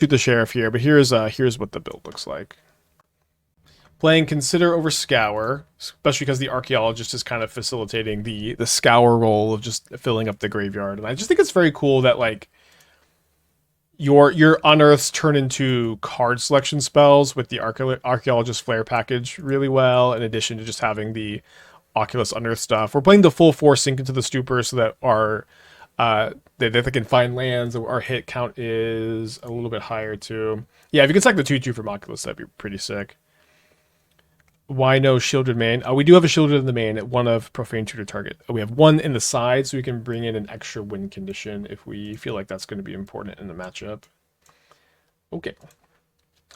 shoot the sheriff here, but here's what the build looks like. Playing Consider over Scour, especially because the Archaeologist is kind of facilitating the Scour role of just filling up the graveyard. And I just think it's very cool that, like, your Unearths turn into card selection spells with the Archaeologist Flare package really well, in addition to just having the Oculus Unearth stuff. We're playing the full Force Sink into the Stupor so that our they can find lands. Our hit count is a little bit higher too. Yeah, if you could select the 2/2 from Oculus, that'd be pretty sick. Why no shielded main? We do have a shielded in the main at one of Profane Tutor target. We have one in the side, so we can bring in an extra win condition if we feel like that's going to be important in the matchup. Okay.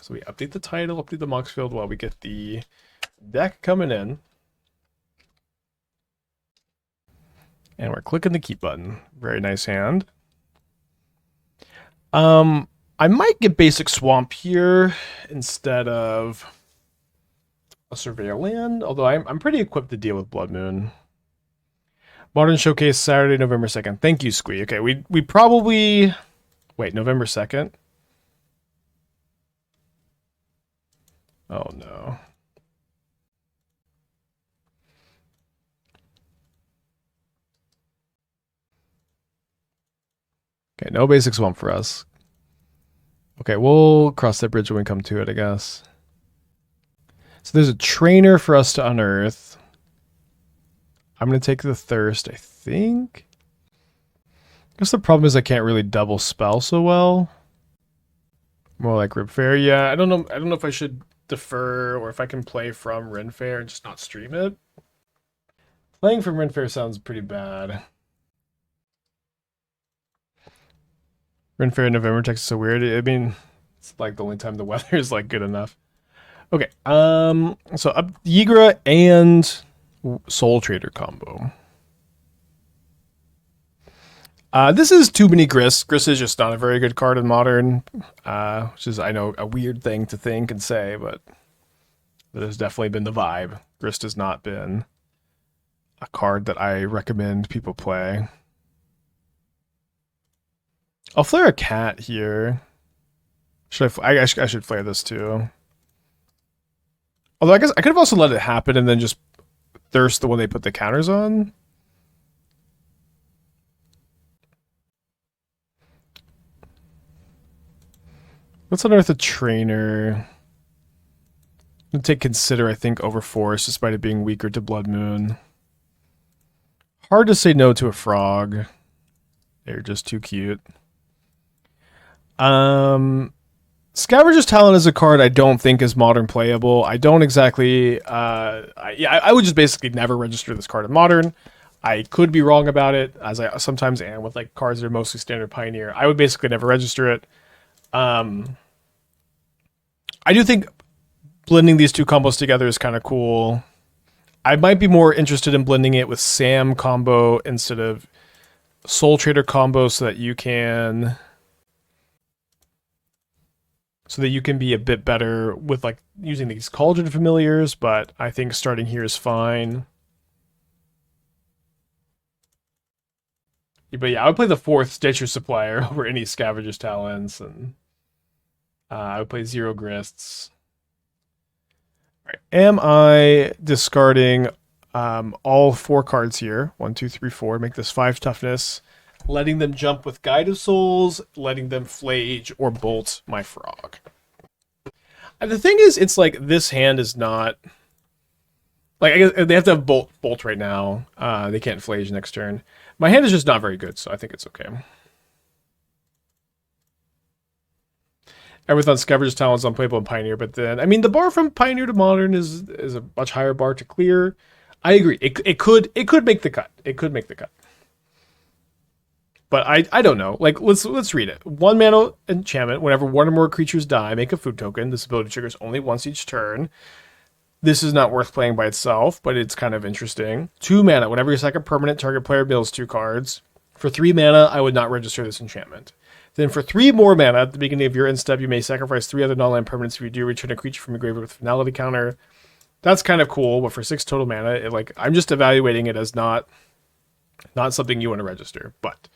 So we update the title, update the Mox Field while we get the deck coming in. And we're clicking the keep button. Very nice hand. I might get basic Swamp here instead of a Surveyor land, although I'm pretty equipped to deal with Blood Moon. Modern Showcase Saturday, November 2nd. Thank you, Squee. Okay, we probably... Wait, November 2nd? Oh, no. Okay, no basic Swamp for us. Okay, we'll cross that bridge when we come to it, I guess. So there's a trainer for us to unearth. I'm going to take the Thirst, I think. I guess the problem is I can't really double spell so well. More like Rib Fair. Yeah, I don't know if I should defer or if I can play from Ren Fair and just not stream it. Playing from Ren Fair sounds pretty bad. Ren Fair in November, Texas is so weird. I mean, it's like the only time the weather is like good enough. Okay, so up Yigra and Soul Trader combo. This is too many Grist. Grist is just not a very good card in Modern, which is, I know, a weird thing to think and say, but that has definitely been the vibe. Grist has not been a card that I recommend people play. I'll flare a cat here. I should flare this too. Although I guess I could have also let it happen and then just Thirst the one they put the counters on. Let's unearth a trainer. I'm gonna take Consider, I think, over Force, despite it being weaker to Blood Moon. Hard to say no to a frog. They're just too cute. Scavenger's Talent is a card I don't think is Modern playable. I don't exactly... I would just basically never register this card in Modern. I could be wrong about it, as I sometimes am with like cards that are mostly Standard Pioneer. I would basically never register it. I do think blending these two combos together is kind of cool. I might be more interested in blending it with Sam combo instead of Soul Trader combo so that you can... be a bit better with like using these Cauldron Familiars, but I think starting here is fine. But yeah, I would play the 4th Stitcher Supplier over any Scavenger's Talents, and I would play 0 Grists. All right. Am I discarding all 4 cards here? 1, 2, 3, 4. Make this 5 toughness. Letting them jump with Guide of Souls, letting them Flage or Bolt my Frog. And the thing is, it's like this hand is not... Like, I guess they have to have Bolt right now. They can't Flage next turn. My hand is just not very good, so I think it's okay. Everything on Scavenger's Talent is unplayable in Pioneer, but then... I mean, the bar from Pioneer to Modern is a much higher bar to clear. I agree. It could make the cut. It could make the cut. But I don't know. Like, let's read it. 1 mana enchantment. Whenever 1 or more creatures die, make a food token. This ability triggers only once each turn. This is not worth playing by itself, but it's kind of interesting. 2 mana. Whenever your second permanent target player mills 2 cards. For 3 mana, I would not register this enchantment. Then for 3 more mana, at the beginning of your end step, you may sacrifice 3 other non-land permanents. If you do, return a creature from your graveyard with a finality counter. That's kind of cool, but for 6 total mana, I'm just evaluating it as not something you want to register, but...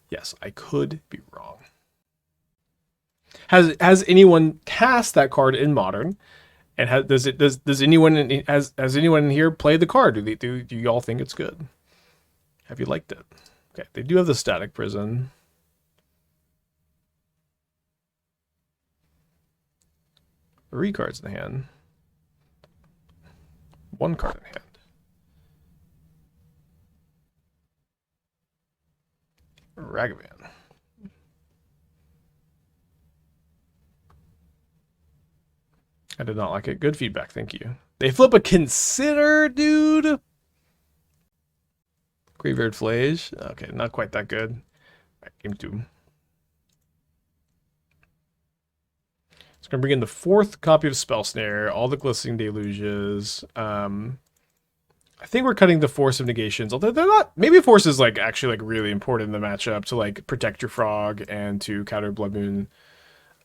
Yes, I could be wrong. Has anyone cast that card in Modern? And does anyone has anyone in here played the card? Do y'all think it's good? Have you liked it? Okay, they do have the Static Prison. Three cards in the hand. One card in hand. Ragavan. I did not like it. Good feedback, thank you. They flip a Consider, dude. Graveyard Flage. Okay, not quite that good. Right, game 2. It's going to bring in the 4th copy of Spell Snare, all the Glistening Deluges. I think we're cutting the Force of Negations, although they're not. Maybe Force is like actually like really important in the matchup to like protect your Frog and to counter Blood Moon,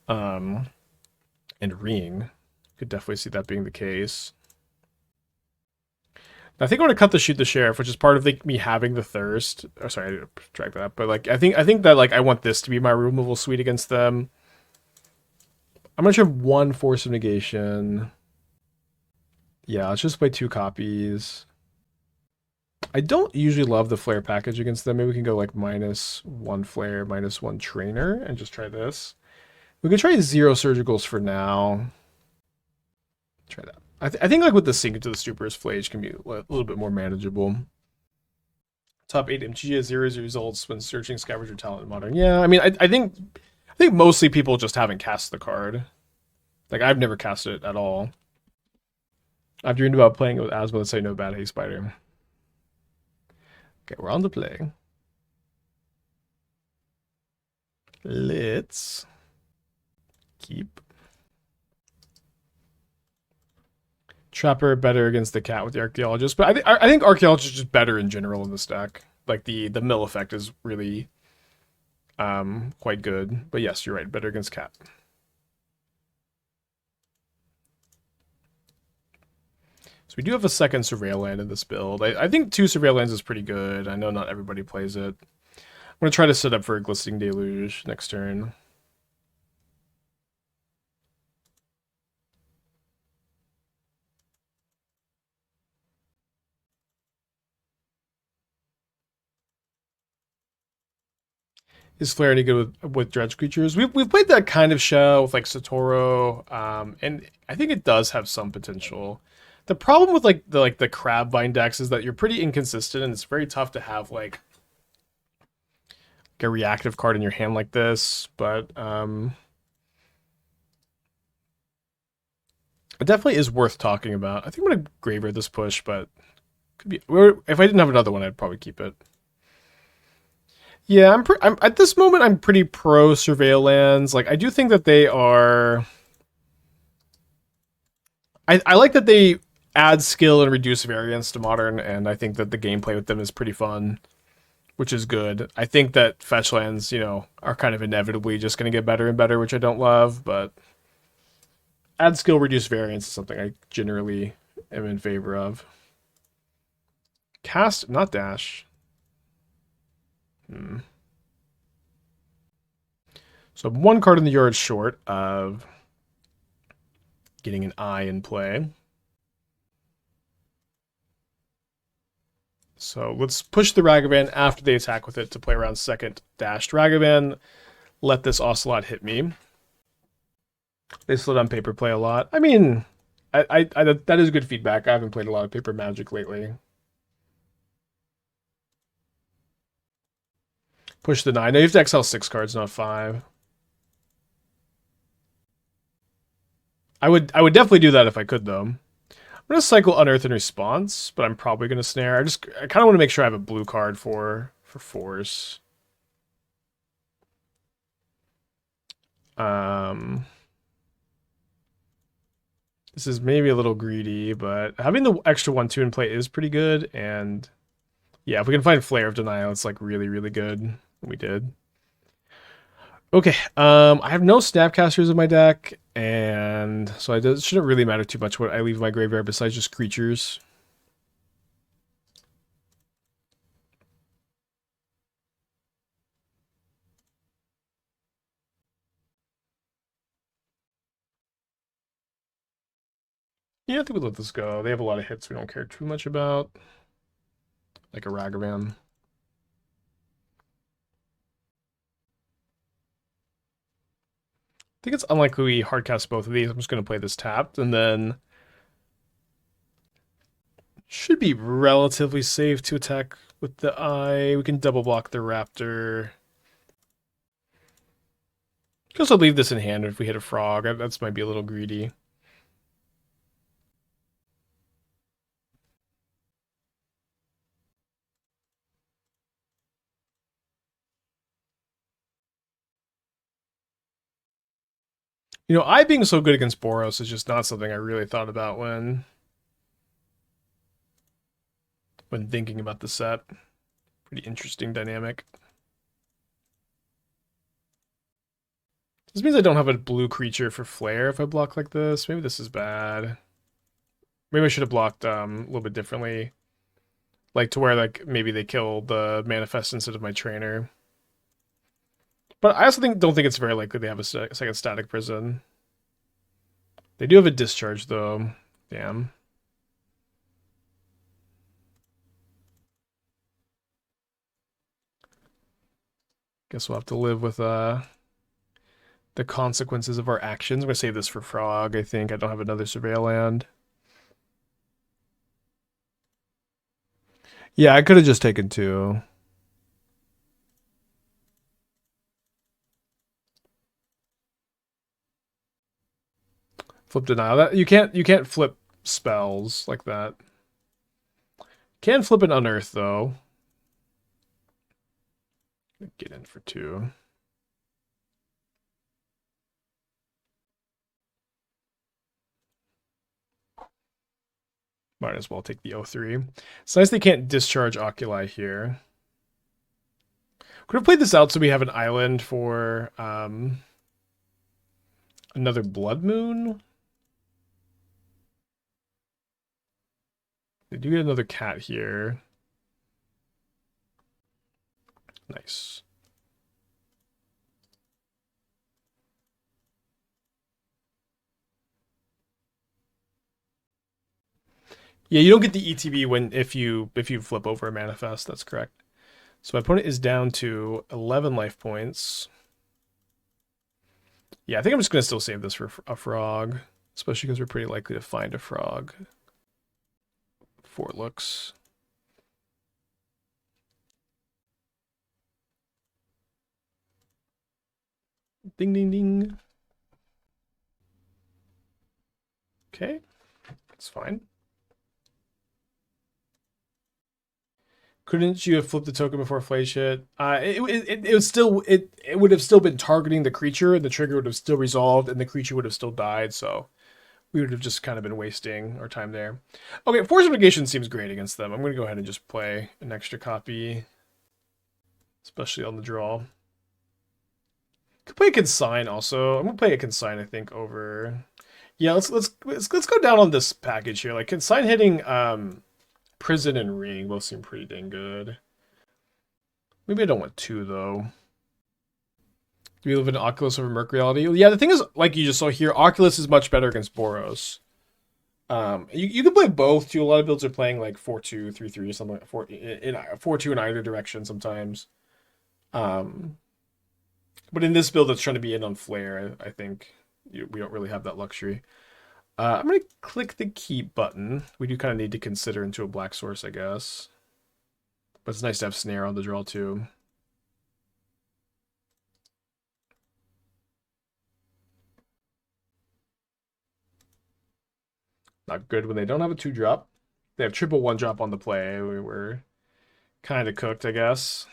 and Ring. Could definitely see that being the case. I think I'm gonna cut the Shoot the Sheriff, which is part of like me having the Thirst. Oh, sorry, I didn't drag that up. But like, I think that like I want this to be my removal suite against them. I'm gonna try 1 Force of Negation. Yeah, let's just play 2 copies. I don't usually love the Flare package against them. Maybe we can go like -1 Flare, -1 Trainer, and just try this. We can try 0 Surgicals for now. Try that. I think like with the Sink into the Stupor's Flage can be a little bit more manageable. Top 8 MTGO 0 results when searching Scavenger Talent in Modern. Yeah, I mean, I think mostly people just haven't cast the card. Like, I've never cast it at all. I've dreamed about playing it with Asma. Let's say no bad Hey Spider. Okay, we're on to play. Let's keep Trapper better against the cat with the Archaeologist, but I think Archaeologist is just better in general in this deck. Like the mill effect is really quite good. But yes, you're right, better against cat. So we do have a second Surveil Land in this build. I think 2 Surveil Lands is pretty good. I know not everybody plays it. I'm gonna try to set up for a Glistening Deluge next turn. Is Flare any good with dredge creatures? We've played that kind of shell with like Satoro, and I think it does have some potential. The problem with like the Crabvine decks is that you're pretty inconsistent, and it's very tough to have like a reactive card in your hand like this. But it definitely is worth talking about. I think I'm gonna graveyard this push, but could be. If I didn't have another one, I'd probably keep it. Yeah, I'm at this moment I'm pretty pro Surveil Lands. Like I do think that they are. I like that they add skill and reduce variance to Modern, and I think that the gameplay with them is pretty fun, which is good. I think that fetch lands, are kind of inevitably just going to get better and better, which I don't love, but add skill, reduce variance is something I generally am in favor of. Cast, not dash. So I'm 1 card in the yard short of getting an eye in play. So let's push the Ragavan after they attack with it to play around second dashed Ragavan. Let this Ocelot hit me. They slow down paper play a lot. I mean, that is good feedback. I haven't played a lot of paper Magic lately. Push the 9. No, you have to exile 6 cards, not 5. I would definitely do that if I could, though. I'm gonna cycle Unearth in response, but I'm probably gonna snare. I kind of want to make sure I have a blue card for Force. This is maybe a little greedy, but having the extra 1/2 in play is pretty good. And yeah, if we can find Flare of Denial, it's like really, really good. We did. Okay, I have no Snapcasters in my deck, and so it shouldn't really matter too much what I leave in my graveyard besides just creatures. Yeah, I think we'll let this go. They have a lot of hits we don't care too much about. Like a Ragavan. I think it's unlikely we hardcast both of these. I'm just going to play this tapped, and then should be relatively safe to attack with the eye. We can double block the Raptor. Could also leave this in hand if we hit a frog. That's might be a little greedy. You know, I being so good against Boros is just not something I really thought about when thinking about the set. Pretty interesting dynamic. This means I don't have a blue creature for Flare if I block like this. Maybe this is bad. Maybe I should have blocked a little bit differently. Like to where like maybe they kill the Manifest instead of my trainer. But I also don't think it's very likely they have a second Static Prison. They do have a Discharge though. Damn. Guess we'll have to live with the consequences of our actions. I'm gonna save this for Frog, I think. I don't have another Surveil land. Yeah, I could have just taken 2. Flip Denial. That you can't flip spells like that. Can flip an Unearth though. Get in for 2. Might as well take the 0-3. It's nice they can't discharge Oculi here. Could have played this out so we have an island for another Blood Moon. They do get another cat here. Nice. Yeah, you don't get the ETB if you flip over a Manifest. That's correct. So my opponent is down to 11 life points. Yeah, I think I'm just gonna still save this for a frog, especially because we're pretty likely to find a frog. 4 looks. Ding, ding, ding. Okay, that's fine. Couldn't you have flipped the token before Flash hit? It was still it would have still been targeting the creature, and the trigger would have still resolved, and the creature would have still died. So we would have just kind of been wasting our time there. Okay, Force of Negation seems great against them. I'm going to go ahead and just play an extra copy, especially on the draw. Could play a Consign also. I'm gonna play a Consign, I think, over. Yeah, let's go down on this package here. Like Consign hitting Prison and Ring both seem pretty dang good. Maybe I don't want 2 though. Do we live in Oculus over Merc Reality? Yeah, the thing is, like you just saw here, Oculus is much better against Boros. You can play both too. A lot of builds are playing like 4-2, 3-3, or something like 4-2 in either direction sometimes. But in this build that's trying to be in on Flare, I think we don't really have that luxury. I'm going to click the keep button. We do kind of need to consider into a black source, I guess. But it's nice to have Snare on the draw, too. Not good when they don't have a 2-drop. They have triple 1-drop on the play. We were kind of cooked, I guess.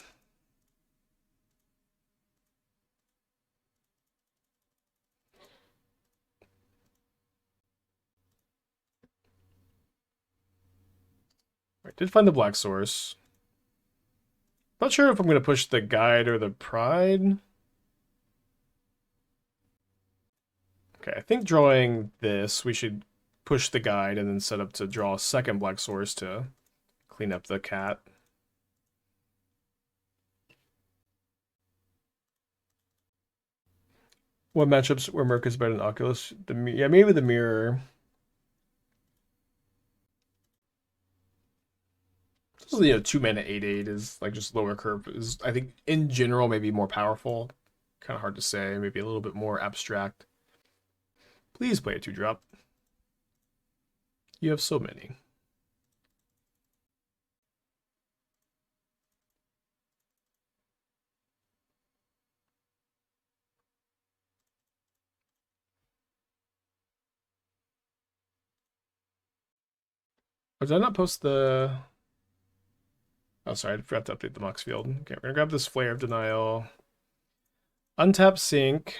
I did find the black source. Not sure if I'm going to push the guide or the pride. Okay, I think drawing this, we should push the guide and then set up to draw a second black source to clean up the cat. What matchups where Merc is better than Oculus? Yeah, maybe the mirror. So, 2 mana 8/8 is like just lower curve is, I think, in general maybe more powerful. Kind of hard to say. Maybe a little bit more abstract. Please play a 2-drop. You have so many. Oh, did I not post the... Oh, sorry, I forgot to update the Mox field. Okay, we're gonna grab this Flare of Denial. Untap Sync.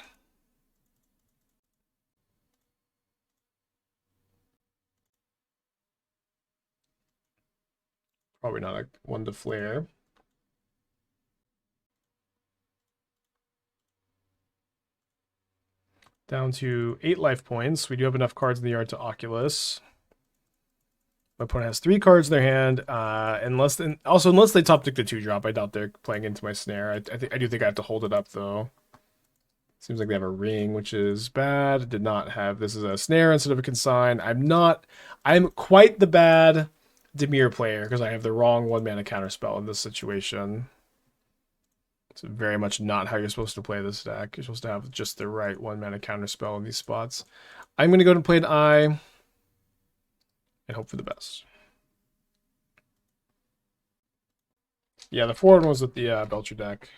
Probably not a one to Flare. Down to 8 life points. We do have enough cards in the yard to Oculus. My opponent has 3 cards in their hand. Unless they top deck the 2-drop, I doubt they're playing into my snare. I do think I have to hold it up though. Seems like they have a ring, which is bad. Did not have, this is a snare instead of a consign. I'm quite the bad Dimir player because I have the wrong 1-mana counterspell in this situation. It's very much not how you're supposed to play this deck. You're supposed to have just the right 1-mana counterspell in these spots. I'm going to go and play an Eye and hope for the best. Yeah, the forward one was with the Belcher deck.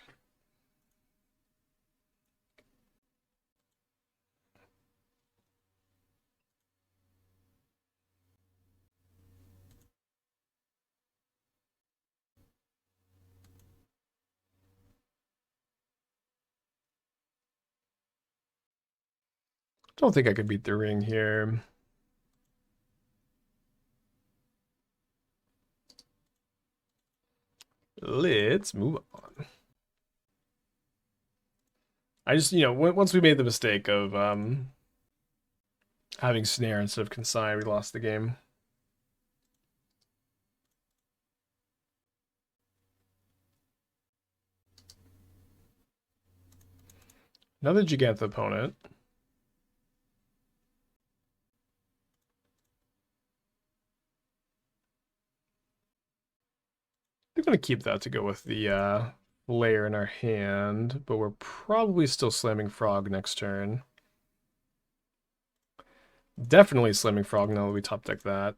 Don't think I could beat the ring here. Let's move on. I just, once we made the mistake of having snare instead of consign, we lost the game. Another Gigantha opponent. I'm going to keep that to go with the layer in our hand, but we're probably still slamming Frog next turn. Definitely slamming Frog now that we top deck that.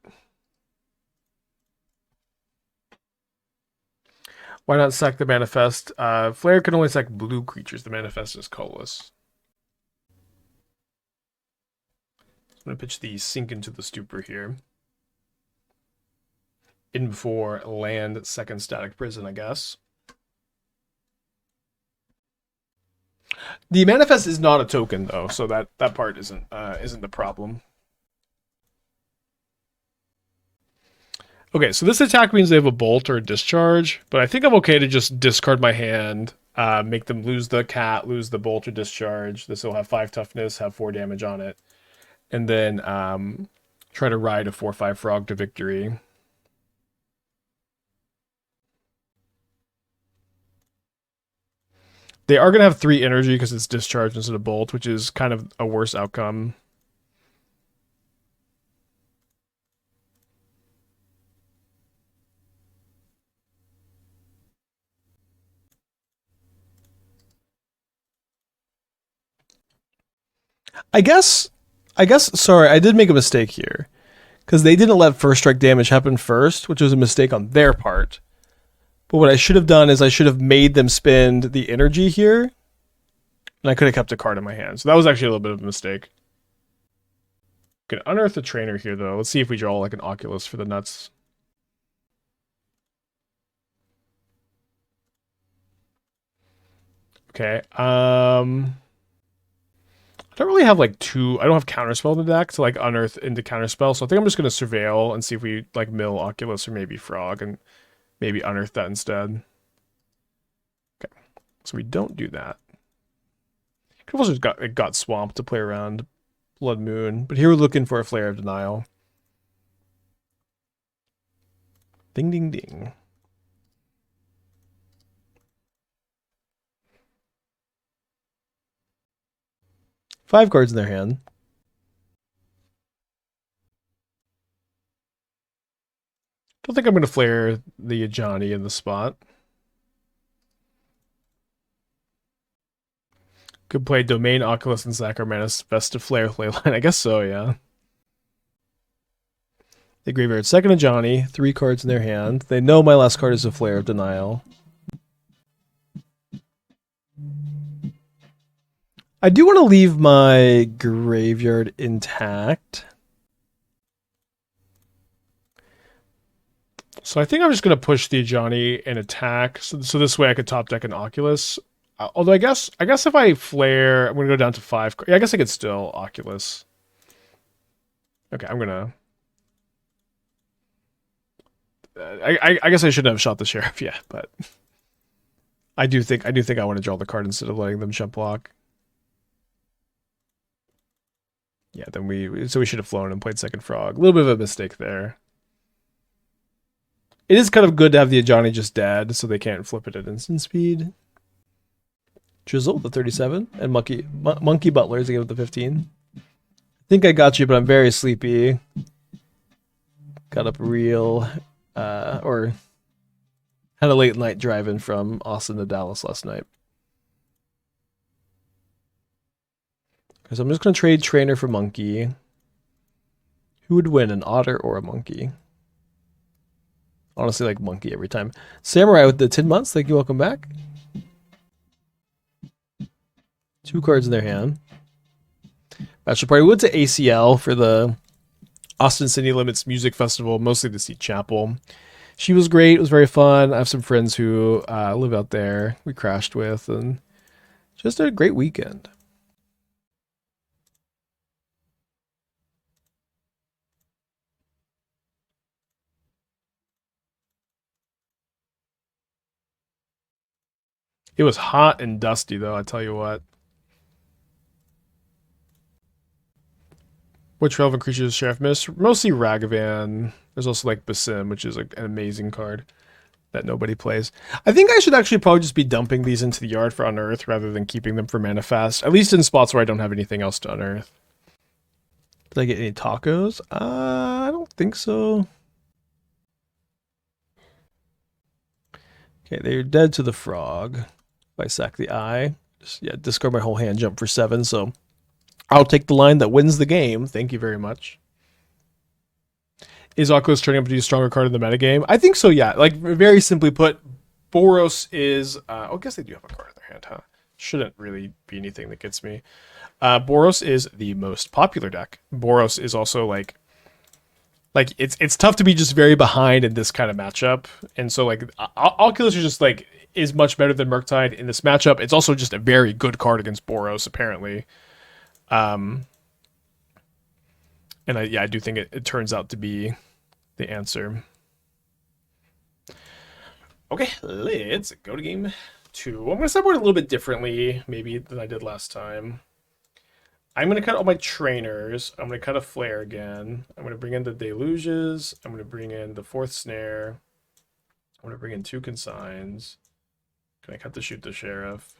Why not sack the Manifest? Flare can only sack blue creatures. The Manifest is colorless. I'm going to pitch the Sink into the Stupor here. In before land second Static Prison, I guess. The Manifest is not a token though, so that part isn't the problem. Okay, so this attack means they have a bolt or a discharge, but I think I'm okay to just discard my hand, make them lose the cat, lose the bolt or discharge. This will have 5 toughness, have 4 damage on it, and then try to ride a 4/5 frog to victory. They are going to have 3 energy because it's discharge instead of bolt, which is kind of a worse outcome. I guess, sorry, I did make a mistake here. Because they didn't let first strike damage happen first, which was a mistake on their part. But what I should have done is I should have made them spend the energy here. And I could have kept a card in my hand. So that was actually a little bit of a mistake. Gonna unearth the trainer here, though. Let's see if we draw like an Oculus for the nuts. Okay. I don't really have like I don't have counterspell in the deck to like unearth into counterspell. So I think I'm just gonna surveil and see if we like mill Oculus or maybe Frog and maybe unearth that instead. Okay. So we don't do that. Could have also got Swamp to play around Blood Moon, but here we're looking for a Flare of Denial. Ding, ding, ding. Five cards in their hand. Don't think I'm going to flare the Ajani in the spot. Could play Domain, Oculus, and Sacramentus. Best to flare Leyline. I guess so, yeah. The graveyard second Ajani, 3 cards in their hand. They know my last card is a Flare of Denial. I do want to leave my graveyard intact. So I think I'm just going to push the Ajani and attack. So this way I could top deck an Oculus. Although I guess if I flare, I'm going to go down to 5. Yeah, I guess I could still Oculus. Okay, I'm going to... I guess I shouldn't have shot the Sheriff yet, but... I do think I want to draw the card instead of letting them jump block. Yeah, then we should have flown and played second Frog. A little bit of a mistake there. It is kind of good to have the Ajani just dead, so they can't flip it at instant speed. Drizzle, the 37, and Monkey Butlers again with the 15. I think I got you, but I'm very sleepy. Got up real, or had a late night driving from Austin to Dallas last night. So I'm just going to trade Trainer for Monkey. Who would win, an Otter or a Monkey? Honestly, like Monkey every time. Samurai with the 10 months. Thank you. Welcome back. 2 cards in their hand. Bachelor Party. We went to ACL for the Austin City Limits Music Festival, mostly to see Chapel. She was great. It was very fun. I have some friends who live out there. We crashed with, and just a great weekend. It was hot and dusty, though, I tell you what. Which relevant creatures does Sheriff miss? Mostly Ragavan. There's also like Basim, which is like an amazing card that nobody plays. I think I should actually probably just be dumping these into the yard for Unearth rather than keeping them for Manifest. At least in spots where I don't have anything else to Unearth. Did I get any tacos? I don't think so. Okay, they're dead to the frog. If I sack the eye, just, yeah, discard my whole hand, jump for 7, so I'll take the line that wins the game. Thank you very much. Is Oculus turning up to be a stronger card in the metagame? I think so, yeah. Like, very simply put, Boros is... I guess they do have a card in their hand, huh? Shouldn't really be anything that gets me. Boros is the most popular deck. Boros is also, like it's tough to be just very behind in this kind of matchup. And so, like, Oculus is just, like, is much better than Murktide in this matchup. It's also just a very good card against Boros, apparently. And I do think it turns out to be the answer. Okay, let's go to game 2. I'm going to sideboard a little bit differently, maybe, than I did last time. I'm going to cut all my trainers. I'm going to cut a flare again. I'm going to bring in the Deluges. I'm going to bring in the 4th Snare. I'm going to bring in 2 Consigns. Can I cut the Shoot the Sheriff?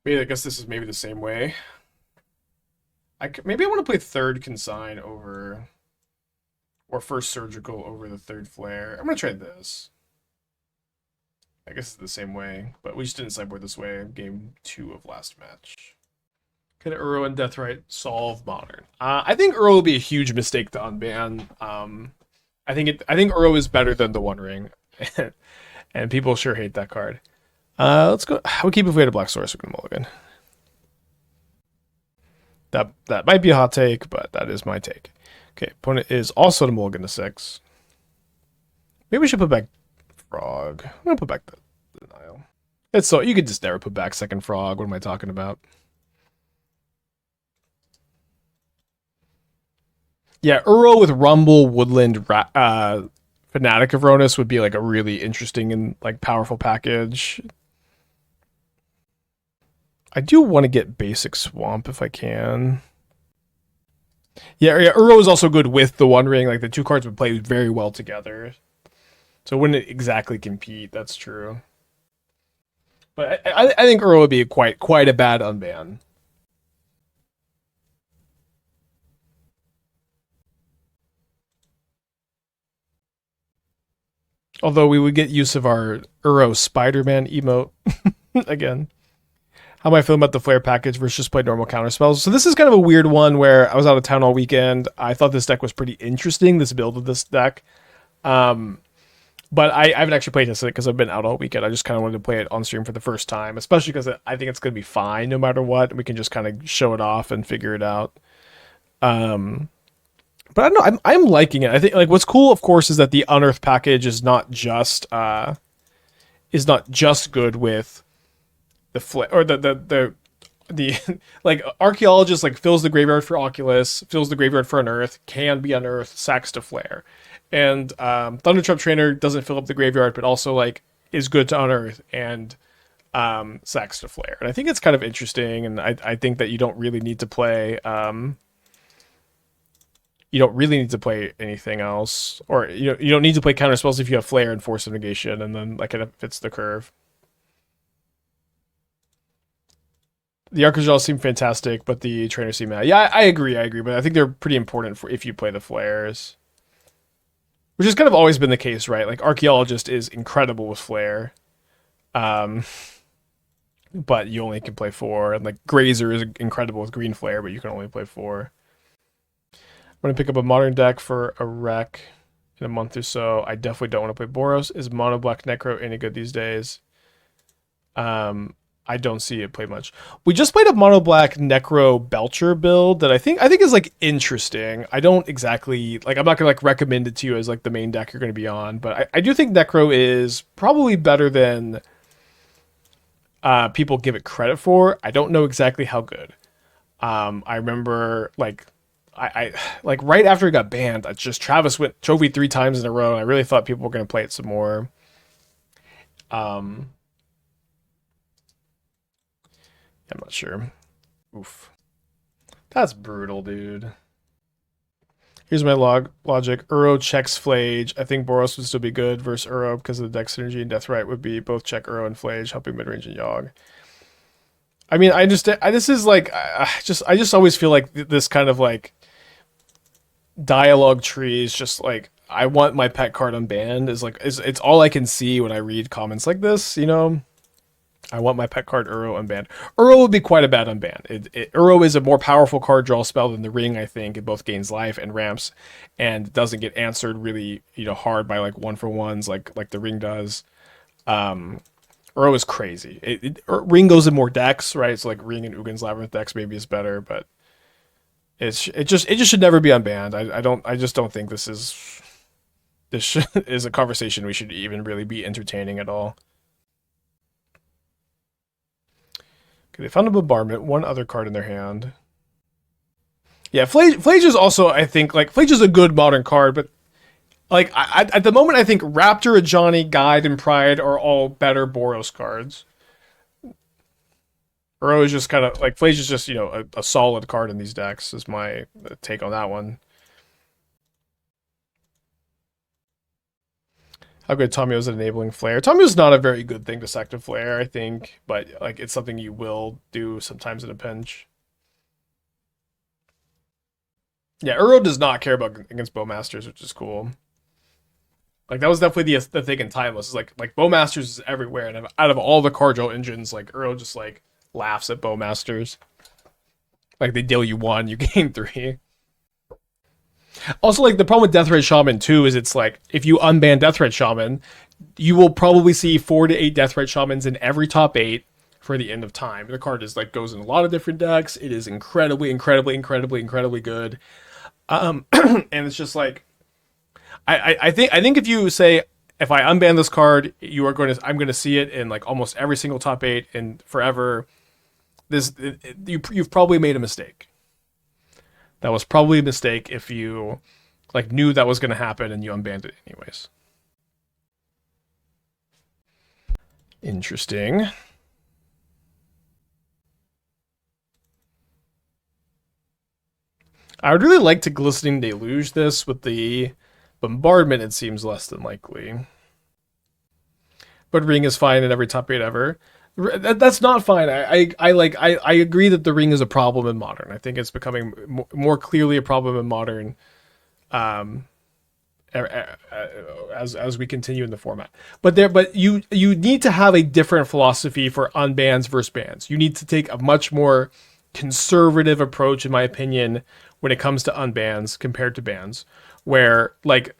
Maybe, I guess this is maybe the same way. Maybe I want to play 3rd Consign over, or 1st Surgical over the 3rd Flare. I'm going to try this. I guess it's the same way, but we just didn't sideboard this way in game 2 of last match. Can Uro and Deathrite solve Modern? I think Uro will be a huge mistake to unban. I think Uro is better than the One Ring, and people sure hate that card. Let's go. We'll keep if we had a Black Source. We're gonna mulligan. That might be a hot take, but that is my take. Okay, opponent is also to mulligan to 6. Maybe we should put back Frog. I'm gonna put back the Denial. It's so you could just never put back second Frog. What am I talking about? Yeah, Uro with Rumble, Woodland, Fanatic of Ronus would be like a really interesting and like powerful package. I do want to get basic Swamp if I can. Yeah, Uro is also good with the One Ring. Like the 2 cards would play very well together. So it wouldn't exactly compete. That's true. But I think Uro would be quite a bad unban. Although we would get use of our Uro Spider-Man emote again. How am I feeling about the Flare package versus just play normal counter spells? So this is kind of a weird one where I was out of town all weekend. I thought this deck was pretty interesting, this build of this deck. But I haven't actually played tested it because I've been out all weekend. I just kind of wanted to play it on stream for the first time, especially because I think it's going to be fine no matter what. And we can just kind of show it off and figure it out. But I don't know. I'm liking it. I think like what's cool, of course, is that the Unearth package is not just good with the flip or the like Archaeologist like fills the graveyard for Oculus, fills the graveyard for Unearth, can be Unearth, sacks to Flare, and Thundertrap Trainer doesn't fill up the graveyard, but also like is good to Unearth and sacks to Flare. And I think it's kind of interesting, and I think that you don't really need to play. You don't really need to play anything else, or you don't need to play counter spells if you have Flare and Force of Negation, and then like it fits the curve. The Archaeologists seem fantastic, but the trainers seem mad. Yeah, I agree, but I think they're pretty important for if you play the Flares, which has kind of always been the case, right? Like Archaeologist is incredible with Flare, but you only can play 4, and like Grazer is incredible with Green Flare, but you can only play 4. I'm going to pick up a modern deck for a rec in a month or so. I definitely don't want to play Boros. Is Mono Black Necro any good these days? I don't see it play much. We just played a Mono Black Necro Belcher build that I think is like interesting. I don't exactly like. I'm not gonna like recommend it to you as like the main deck you're going to be on, but I do think Necro is probably better than people give it credit for. I don't know exactly how good. I remember like. I like right after it got banned, Travis went trophy 3 times in a row, and I really thought people were going to play it some more. I'm not sure. Oof. That's brutal, dude. Here's my logic. Uro checks Flage. I think Boros would still be good versus Uro because of the deck synergy, and Deathrite would be both check Uro and Flage, helping midrange and Yogg. I mean, I understand. This is like, I just always feel like this kind of like dialogue tree is just like, I want my pet card unbanned it's all I can see when I read comments like this, you know? I want my pet card Uro unbanned. Uro would be quite a bad unban. Uro is a more powerful card draw spell than the Ring, I think. It both gains life and ramps, and doesn't get answered really, hard by like 1-for-1s like the Ring does. Uro is crazy. Ring goes in more decks, right? It's like Ring and Ugin's Labyrinth decks maybe is better, but it just should never be unbanned. I just don't think this is a conversation we should even really be entertaining at all. Okay, they found a bombardment, one other card in their hand. Yeah, Flage is also, I think, like, Flage is a good modern card, but like at the moment I think Raptor, Ajani, Guide, and Pride are all better Boros cards. Uro is just kind of like Flage is just a solid card in these decks is my take on that one. How good Tomio is at enabling Flare. Tomio is not a very good thing to sack to Flare, I think, but like it's something you will do sometimes in a pinch. Yeah, Uro does not care about against Bowmasters, which is cool. Like that was definitely the thing in Timeless. Is like Bowmasters is everywhere, and out of all the card draw engines, like Uro just like laughs at Bowmasters. Like they deal you 1, you gain 3. Also, like the problem with Deathrite Shaman too is it's like if you unban Deathrite Shaman, you will probably see 4 to 8 Deathrite Shamans in every top 8 for the end of time. The card is like goes in a lot of different decks. It is incredibly good. And it's just like I think if you say if I unban this card, I'm going to see it in like almost every single top 8 and forever. You've probably made a mistake. That was probably a mistake if you like knew that was going to happen and you unbanned it anyways. Interesting. I would really like to Glistening Deluge this with the bombardment. It seems less than likely. But Ring is fine in every top 8 ever. That's not fine. I agree that the Ring is a problem in Modern. I think it's becoming more clearly a problem in Modern. And as we continue in the format. But you need to have a different philosophy for unbans versus bans. You need to take a much more conservative approach, in my opinion, when it comes to unbans compared to bans, where like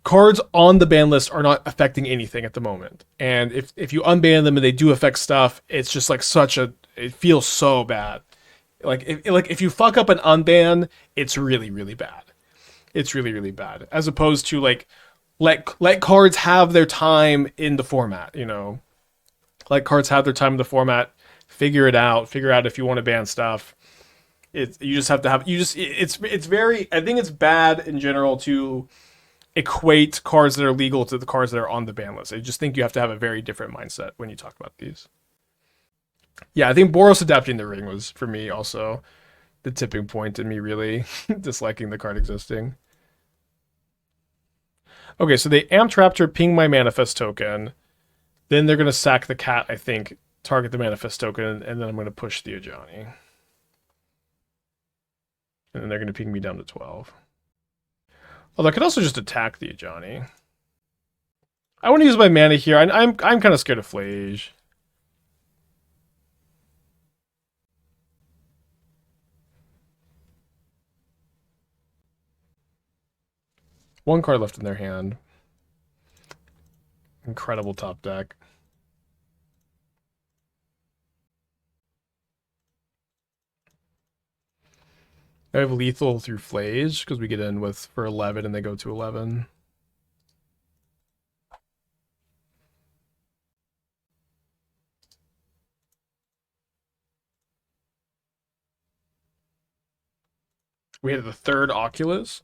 cards on the ban list are not affecting anything at the moment. And if you unban them and they do affect stuff, it's just like it feels so bad. Like if you fuck up an unban, it's really, really bad. It's really, really bad. As opposed to like let cards have their time in the format, you know. Let cards have their time in the format, figure it out, figure out if you want to ban stuff. You just have to have it's very, I think it's bad in general to equate cards that are legal to the cards that are on the ban list. I just think you have to have a very different mindset when you talk about these. Yeah, I think Boros adapting the ring was, for me, also the tipping point in me really disliking the card existing. Okay, so they Amped Raptor, ping my Manifest token. Then they're going to sack the cat, I think, target the Manifest token, and then I'm going to push the Ajani. And then they're going to ping me down to 12. Although I could also just attack the Ajani. I want to use my mana here. I'm kind of scared of Flage. One card left in their hand. Incredible top deck. I have lethal through Flage because we get in with for 11 and they go to 11. We had the third Oculus.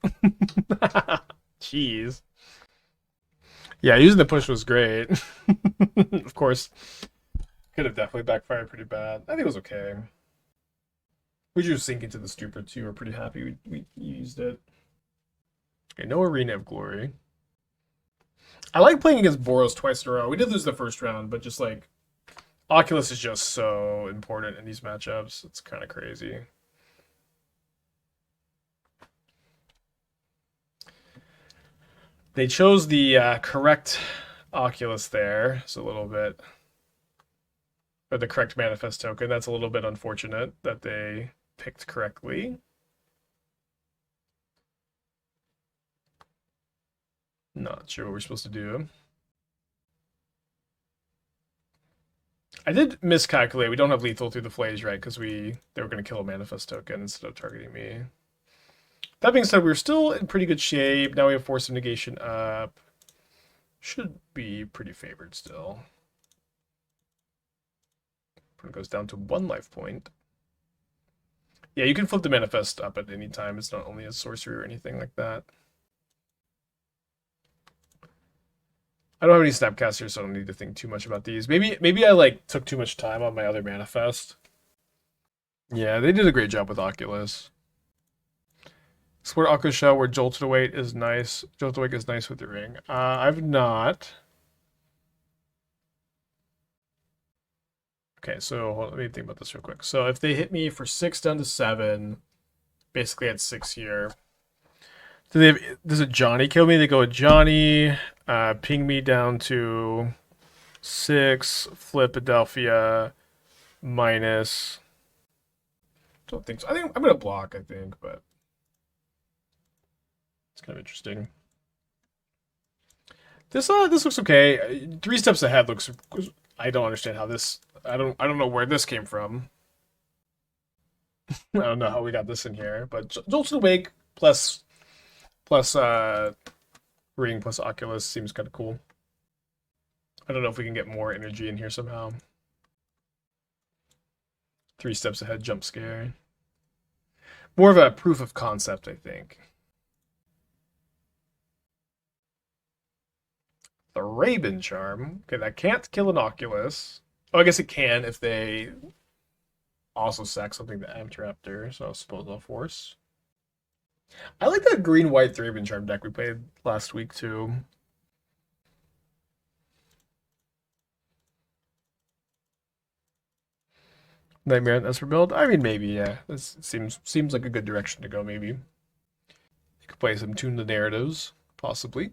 Jeez. Yeah, using the push was great. Of course, could have definitely backfired pretty bad. I think it was okay. We just sink into the Stupor too. We're pretty happy we used it. Okay, no Arena of Glory. I like playing against Boros twice in a row. We did lose the first round, but just like Oculus is just so important in these matchups. It's kind of crazy. They chose the correct Oculus there, so a little bit. Or the correct Manifest token. That's a little bit unfortunate that they picked correctly. Not sure what we're supposed to do. I did miscalculate. We don't have lethal through the Flage, right? Because they were going to kill a Manifest token instead of targeting me. That being said, we're still in pretty good shape. Now we have Force of Negation up. Should be pretty favored still. It goes down to 1 life point. Yeah, you can flip the Manifest up at any time. It's not only a sorcery or anything like that. I don't have any Snapcasters, so I don't need to think too much about these. Maybe I like took too much time on my other Manifest. Yeah, they did a great job with Oculus. Explore Oculus Shell where Jolted Awake is nice. Jolted Awake is nice with the ring. I've not. Okay, so let me think about this real quick. So if they hit me for 6 down to 7, basically at 6 here. Does a Johnny kill me? They go with Johnny, ping me down to 6, Philadelphia, minus. Don't think so. I think I'm gonna block, I think, but it's kind of interesting. This looks okay. 3 steps ahead looks. I don't understand how this. I don't know where this came from. I don't know how we got this in here, but Jolted Awake plus Ring plus Oculus seems kind of cool. I don't know if we can get more energy in here somehow. 3 steps ahead jump scare. More of a proof of concept, I think. The Raven Charm. Okay, that can't kill an Oculus. Oh, I guess it can if they also sack something to Amped Raptor, so I suppose I'll force. I like that green-white Raven Charm deck we played last week, too. Nightmare and Esper build? I mean, maybe, yeah. This seems like a good direction to go, maybe. You could play some Tune the Narratives, possibly.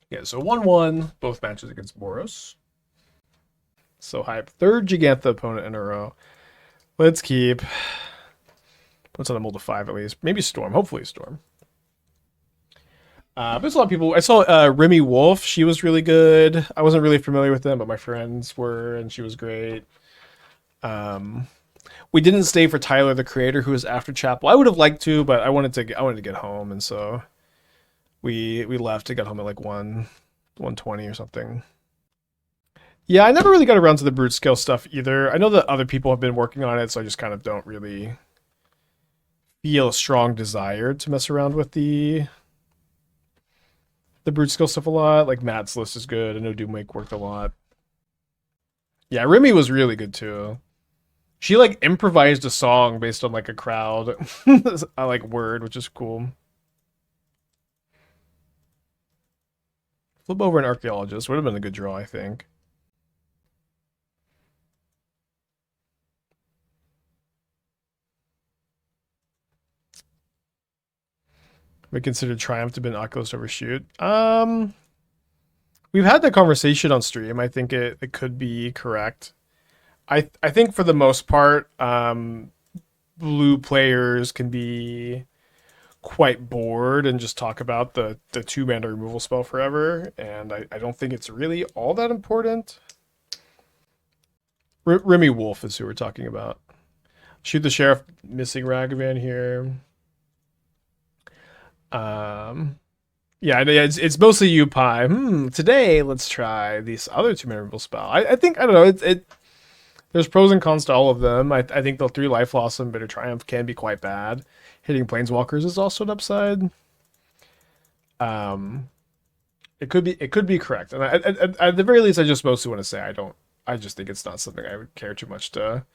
Yeah, so 1-1, both matches against Boros. So hype. Third Gigantha opponent in a row. Let's keep. Puts on a mold of 5 at least. Maybe Storm. Hopefully Storm. But there's a lot of people. I saw Remy Wolf. She was really good. I wasn't really familiar with them, but my friends were, and she was great. We didn't stay for Tyler, the creator, who was after Chapel. I would have liked to, but I wanted to get home, and so we left to get home at like 1:20 or something. Yeah, I never really got around to the brute scale stuff either. I know that other people have been working on it, so I just kind of don't really feel a strong desire to mess around with the brute skill stuff a lot. Like Matt's list is good. I know Doomwake worked a lot. Yeah, Remy was really good too. She like improvised a song based on like a crowd. I like word, which is cool. Flip over an archaeologist would have been a good draw, I think. We considered Triumph to have been Oculus overshoot. We've had that conversation on stream. I think it could be correct. I think for the most part, blue players can be quite bored and just talk about the 2-mana removal spell forever, and I don't think it's really all that important. Remy Wolf is who we're talking about. Shoot the Sheriff, missing Ragavan here. Yeah, it's mostly you, Pi. Today, let's try these other 2-mana removal spell. I think, I don't know, there's pros and cons to all of them. I think the 3 Life Loss and Bitter Triumph can be quite bad. Hitting Planeswalkers is also an upside. It could be correct. And at the very least, I just mostly want to say I just think it's not something I would care too much to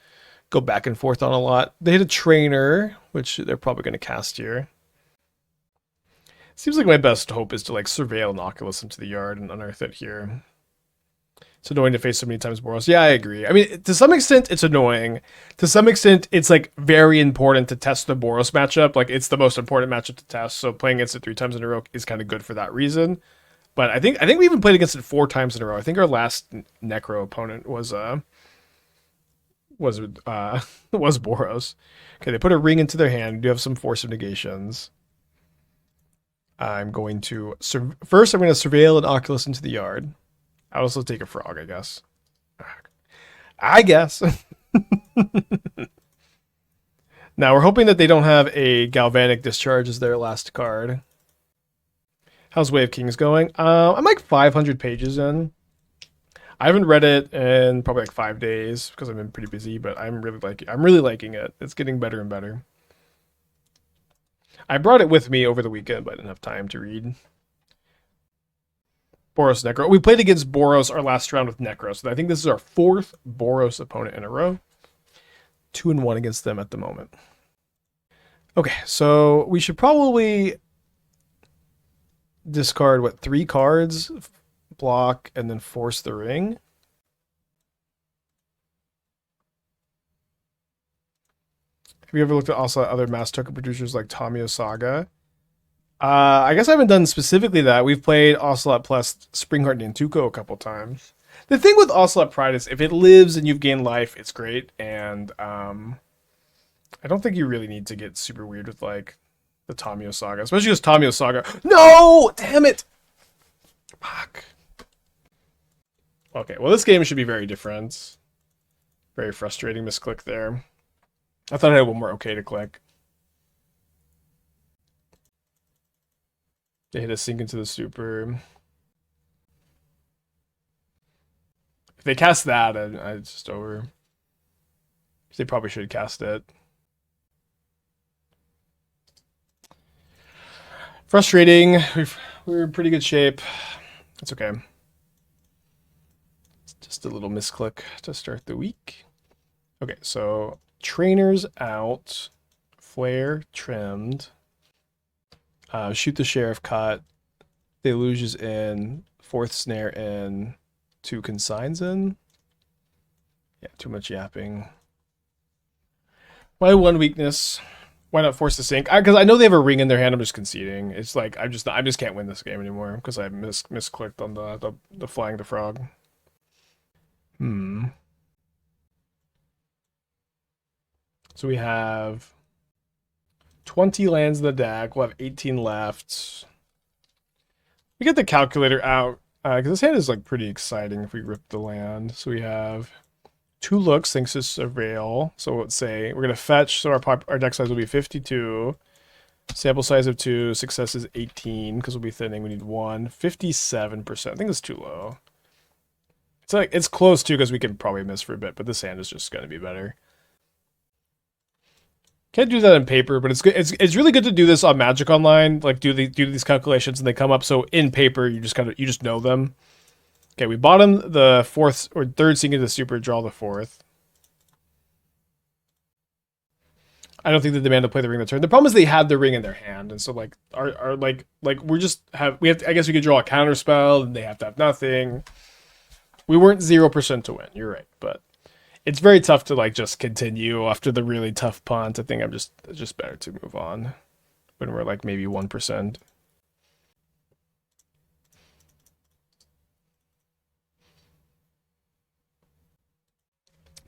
go back and forth on a lot. They hit a Trainer, which they're probably going to cast here. Seems like my best hope is to like surveil an Oculus into the yard and unearth it here. It's annoying to face so many times Boros. Yeah, I agree. I mean, to some extent, it's annoying. To some extent, it's like very important to test the Boros matchup. Like, it's the most important matchup to test. So playing against it 3 times in a row is kind of good for that reason. But I think we even played against it 4 times in a row. I think our last Necro opponent was Boros. Okay, they put a ring into their hand. We do have some Force of Negations. I'm going to first. I'm going to surveil an Oculus into the yard. I'll also take a frog, I guess. Now we're hoping that they don't have a Galvanic Discharge as their last card. How's Way of Kings going? I'm like 500 pages in. I haven't read it in probably like 5 days because I've been pretty busy, but I'm really liking it. It's getting better and better. I brought it with me over the weekend, but I didn't have time to read. Boros Necro. We played against Boros our last round with Necro, so I think this is our 4th Boros opponent in a row. 2-1 against them at the moment. Okay, so we should probably discard, 3 cards, block, and then force the ring. Have you ever looked at also other mass token producers like Tamio Saga? I guess I haven't done specifically that. We've played Ocelot plus Springheart Nantuko a couple times. The thing with Ocelot Pride is if it lives and you've gained life, it's great. And I don't think you really need to get super weird with like the Tamio Saga, especially because Tamio Saga. No, damn it. Fuck. Okay, well this game should be very different. Very frustrating misclick there. I thought I had one more okay to click. They hit a sink into the Stupor. If they cast that, it's just over. They probably should cast it. Frustrating. We're in pretty good shape. It's okay. It's just a little misclick to start the week. Okay, so Trainers out. Flare trimmed. Shoot the Sheriff cut. Deluge is in. 4th Snare in. 2 Consigns in. Yeah, too much yapping. My one weakness. Why not force the sink? Because I know they have a ring in their hand. I'm just conceding. It's like I just can't win this game anymore because I misclicked on the flying the frog. Hmm. So we have 20 lands in the deck. We'll have 18 left. We get the calculator out because this hand is like pretty exciting if we rip the land. So we have 2 looks thanks to Surveil. So let's say we're gonna fetch. So our deck size will be 52. Sample size of 2. Success is 18 because we'll be thinning. We need 1. 57%. I think that's too low. It's like it's close too because we can probably miss for a bit, but this hand is just gonna be better. Can't do that on paper, but it's good. It's really good to do this on Magic Online. Like do these calculations and they come up. So in paper, you just know them. Okay, we bottom the 4th or 3rd sink into the Stupor, draw the 4th. I don't think they demand to play the ring the turn. The problem is they had the ring in their hand, and so like we're just we have to, I guess we could draw a counter spell, and they have to have nothing. We weren't 0% to win. You're right, but it's very tough to like just continue after the really tough punt. I think it's just better to move on when we're like maybe 1%.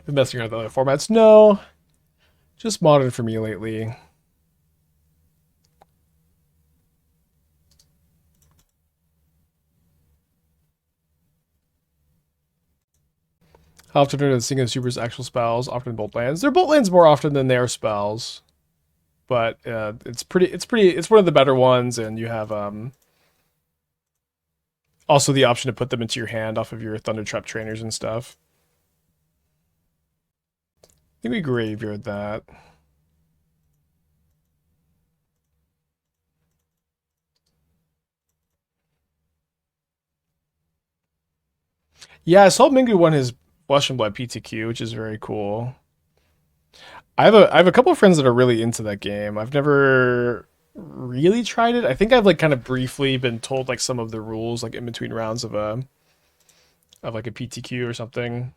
Been messing around with other formats? No, just modern for me lately. How often are the Singing Super's actual spells? Often bolt lands. They're bolt lands more often than they are spells, but it's one of the better ones, and you have also the option to put them into your hand off of your Thundertrap Trainers and stuff. I think we graveyard that. Yeah, I saw Mingu won his Flesh and Blood PTQ, which is very cool. I have a couple of friends that are really into that game. I've never really tried it. I think I've like kind of briefly been told like some of the rules like in between rounds of like a PTQ or something.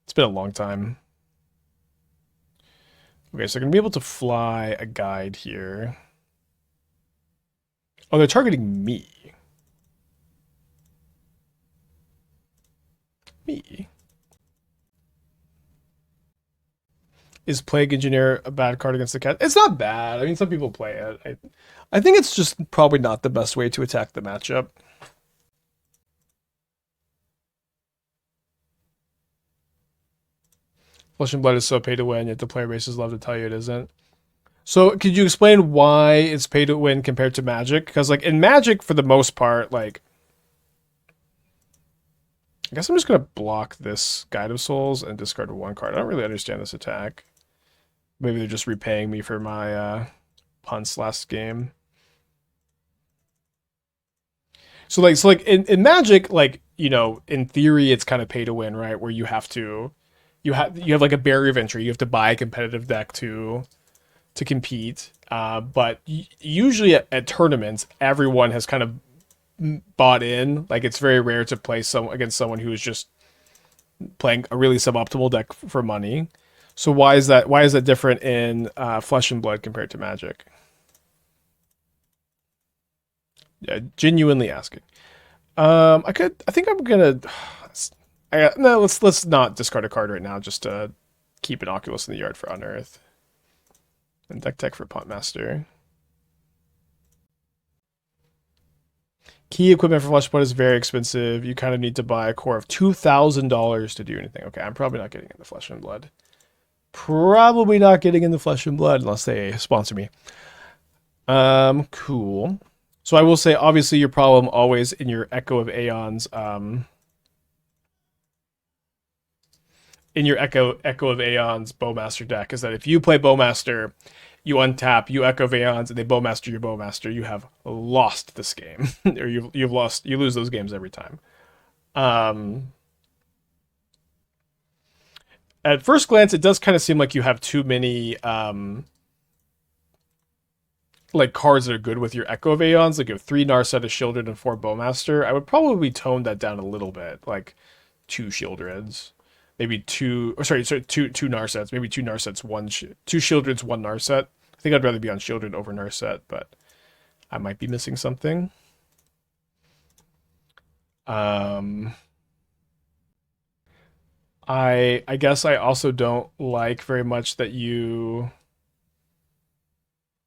It's been a long time. Okay, so I'm gonna be able to fly a guide here. Oh, they're targeting me. Me. Is Plague Engineer a bad card against the cat? It's not bad. I mean, some people play it. I think it's just probably not the best way to attack the matchup. Flesh and Blood is so pay to win, yet the player bases love to tell you it isn't. So, could you explain why it's pay to win compared to Magic? Because, like, in Magic, for the most part, like, I guess I'm just gonna block this Guide of Souls and discard 1 card. I don't really understand this attack. Maybe they're just repaying me for my punts last game. So like in Magic, like, you know, in theory, it's kind of pay to win, right? Where you have like a barrier of entry. You have to buy a competitive deck to compete. But usually at tournaments, everyone has kind of bought in. Like it's very rare to play against someone who is just playing a really suboptimal deck for money. So why is that? Why is that different in Flesh and Blood compared to Magic? Yeah, genuinely asking. I think I'm gonna. No, let's not discard a card right now. Just to keep an Oculus in the yard for Unearth and deck tech for Punt Master. Key equipment for Flesh Blood is very expensive. You kind of need to buy a core of $2,000 to do anything. Okay, I'm probably not getting into Flesh and Blood. Probably not getting into Flesh and Blood unless they sponsor me. Cool. So I will say, obviously, your problem always in your Echo of Aeons, in your Echo of Aeons Bowmaster deck is that if you play Bowmaster, you untap, you Echo of Aeons, and they Bowmaster your Bowmaster, you have lost this game, or you lose those games every time. At first glance, it does kind of seem like you have too many like cards that are good with your Echo of Aeons. Like you have 3 Narset, a Shieldred, and 4 Bowmaster. I would probably tone that down a little bit. Like 2 Shieldreds. Maybe two Narsets. Maybe 2 Narsets, 2 Shieldreds, 1 Narset. I think I'd rather be on Shieldred over Narset, but I might be missing something. I guess I also don't like very much that you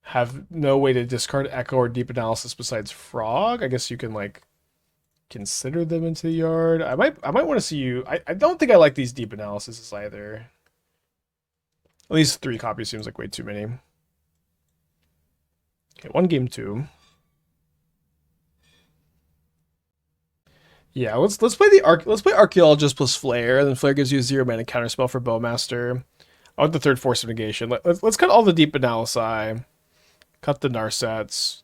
have no way to discard Echo or Deep Analysis besides Frog. I guess you can like consider them into the yard. I might want to see you. I don't think I like these Deep Analyses either. At least 3 copies seems like way too many. Okay, 1 game 2. Yeah, let's play let's play Archaeologist plus Flare, and then Flare gives you a 0-mana counterspell for Bowmaster. I want the 3rd Force of Negation. Let's cut all the Deep Analysis. Cut the Narsets.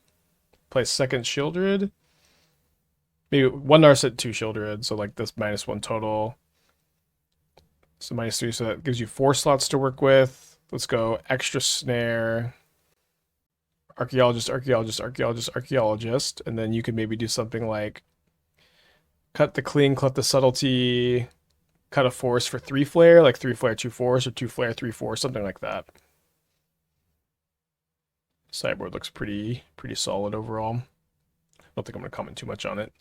Play 2nd Shieldred. Maybe 1 Narset, 2 Shieldred, so like this -1 total. So -3, so that gives you 4 slots to work with. Let's go extra Snare. Archaeologist, Archaeologist, Archaeologist, Archaeologist. And then you could maybe do something like cut the Cling, cut the Subtlety, cut a Force for 3 Flare, like 3 Flare, 2 Force, or 2 Flare, 3 Force, something like that. Sideboard looks pretty solid overall. I don't think I'm going to comment too much on it.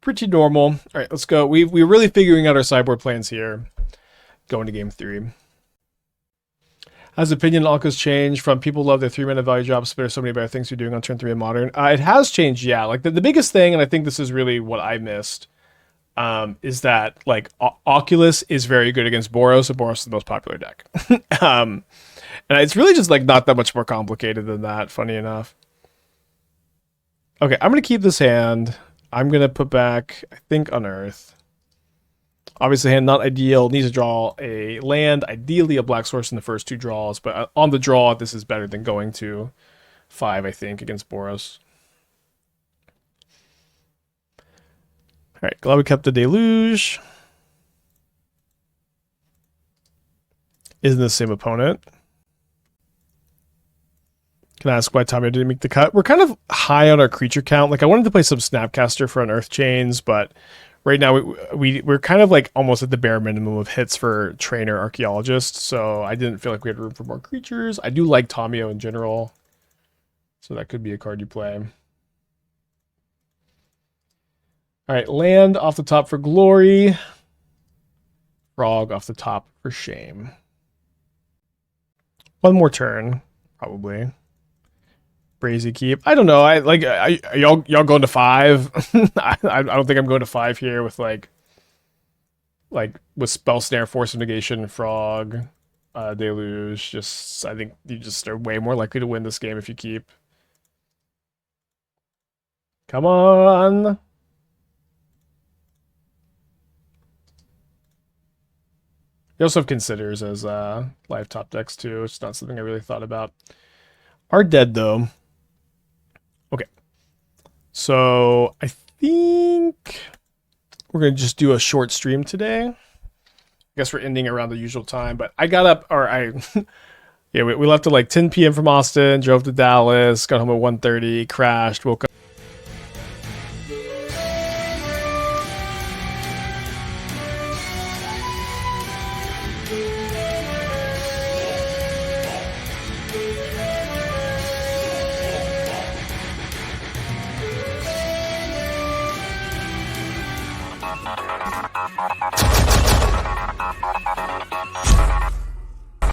Pretty normal. All right, let's go. We're really figuring out our sideboard plans here. Going to game 3. Has opinion on Alka's changed from people love their 3-mana value drops, but there's so many better things you're doing on turn 3 in Modern? It has changed, yeah. Like the biggest thing, and I think this is really what I missed, is that like Oculus is very good against Boros, and Boros is the most popular deck. And it's really just like not that much more complicated than that, funny enough. Okay, I'm going to keep this hand. I'm going to put back, I think, Unearth. Obviously, hand not ideal. Needs to draw a land. Ideally, a black source in the first 2 draws. But on the draw, this is better than going to 5, I think, against Boros. All right, glad we kept the Deluge. Isn't the same opponent. Can I ask why Tommy didn't make the cut? We're kind of high on our creature count. Like I wanted to play some Snapcaster for Unearth Chains, but right now we're kind of like almost at the bare minimum of hits for Trainer Archaeologist, so I didn't feel like we had room for more creatures. I do like Tomio in general, so that could be a card you play. All right, land off the top for Glory. Frog off the top for Shame. 1 more turn, probably. Brazy Keep. I don't know. Are y'all going to 5? I don't think I'm going to 5 here with like with Spell Snare, Force of Negation, Frog, Deluge. Just I think you just are way more likely to win this game if you keep. Come on. You also have Considers as live top decks too. It's not something I really thought about. Are dead though. Okay. So I think we're going to just do a short stream today. I guess we're ending around the usual time, but I got up, yeah, we left at like 10 p.m. from Austin, drove to Dallas, got home at 1:30, crashed, woke up.